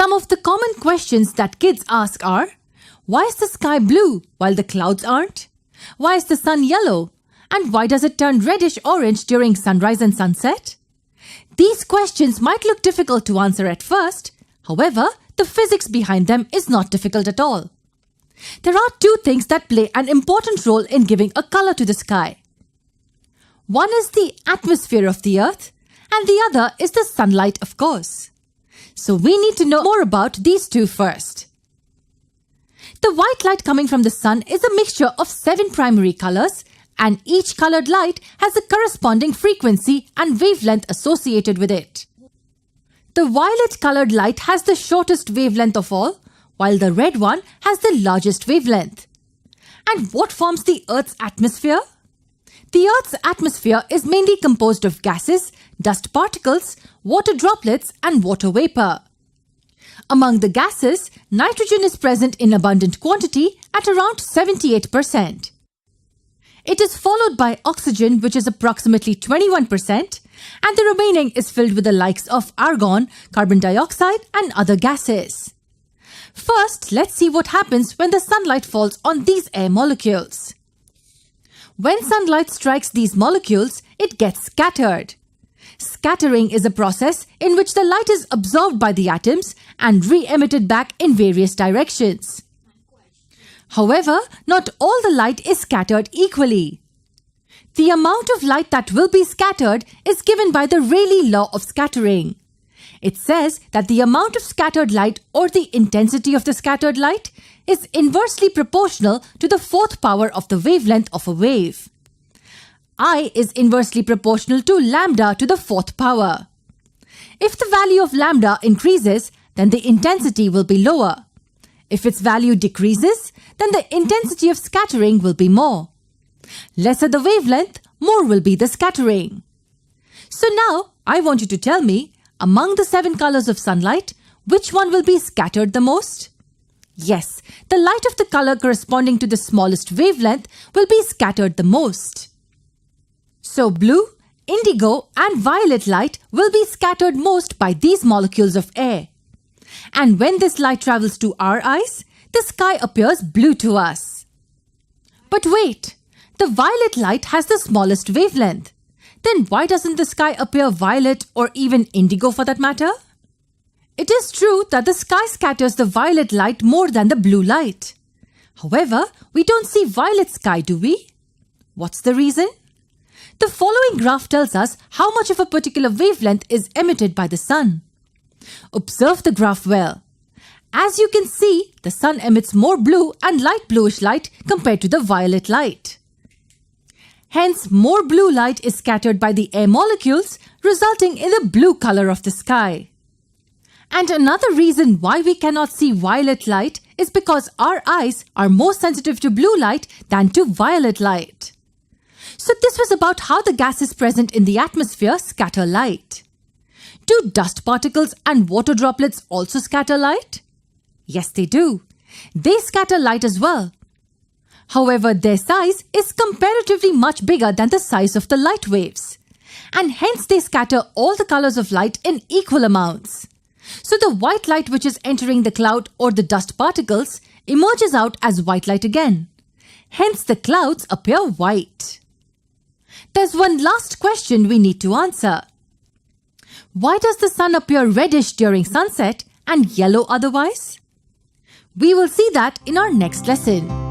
Some of the common questions that kids ask are, why is the sky blue while the clouds aren't? Why is the sun yellow? And why does it turn reddish-orange during sunrise and sunset? These questions might look difficult to answer at first. However, the physics behind them is not difficult at all. There are two things that play an important role in giving a color to the sky. One is the atmosphere of the Earth, and the other is the sunlight, of course. So we need to know more about these two first. The white light coming from the sun is a mixture of 7 primary colors, and each colored light has a corresponding frequency and wavelength associated with it. The violet colored light has the shortest wavelength of all, while the red one has the largest wavelength. And what forms the Earth's atmosphere? The Earth's atmosphere is mainly composed of gases, dust particles, water droplets, and water vapor. Among the gases, nitrogen is present in abundant quantity at around 78%. It is followed by oxygen, which is approximately 21%, and the remaining is filled with the likes of argon, carbon dioxide, and other gases. First, let's see what happens when the sunlight falls on these air molecules. When sunlight strikes these molecules, it gets scattered. Scattering is a process in which the light is absorbed by the atoms and re-emitted back in various directions. However, not all the light is scattered equally. The amount of light that will be scattered is given by the Rayleigh law of scattering. It says that the amount of scattered light or the intensity of the scattered light is inversely proportional to the 4th power of the wavelength of a wave. I is inversely proportional to lambda to the 4th power. If the value of lambda increases, then the intensity will be lower. If its value decreases, then the intensity of scattering will be more. Lesser the wavelength, more will be the scattering. So now, I want you to tell me, among the 7 colors of sunlight, which one will be scattered the most? Yes, the light of the color corresponding to the smallest wavelength will be scattered the most. So blue, indigo, and violet light will be scattered most by these molecules of air. And when this light travels to our eyes, the sky appears blue to us. But wait, the violet light has the smallest wavelength. Then why doesn't the sky appear violet or even indigo for that matter? It is true that the sky scatters the violet light more than the blue light. However, we don't see violet sky, do we? What's the reason? The following graph tells us how much of a particular wavelength is emitted by the sun. Observe the graph well. As you can see, the sun emits more blue and light bluish light compared to the violet light. Hence, more blue light is scattered by the air molecules, resulting in the blue color of the sky. And another reason why we cannot see violet light is because our eyes are more sensitive to blue light than to violet light. So this was about how the gases present in the atmosphere scatter light. Do dust particles and water droplets also scatter light? Yes, they do. They scatter light as well. However, their size is comparatively much bigger than the size of the light waves, and hence they scatter all the colors of light in equal amounts. So the white light which is entering the cloud or the dust particles emerges out as white light again. Hence the clouds appear white. There's one last question we need to answer. Why does the sun appear reddish during sunset and yellow otherwise? We will see that in our next lesson.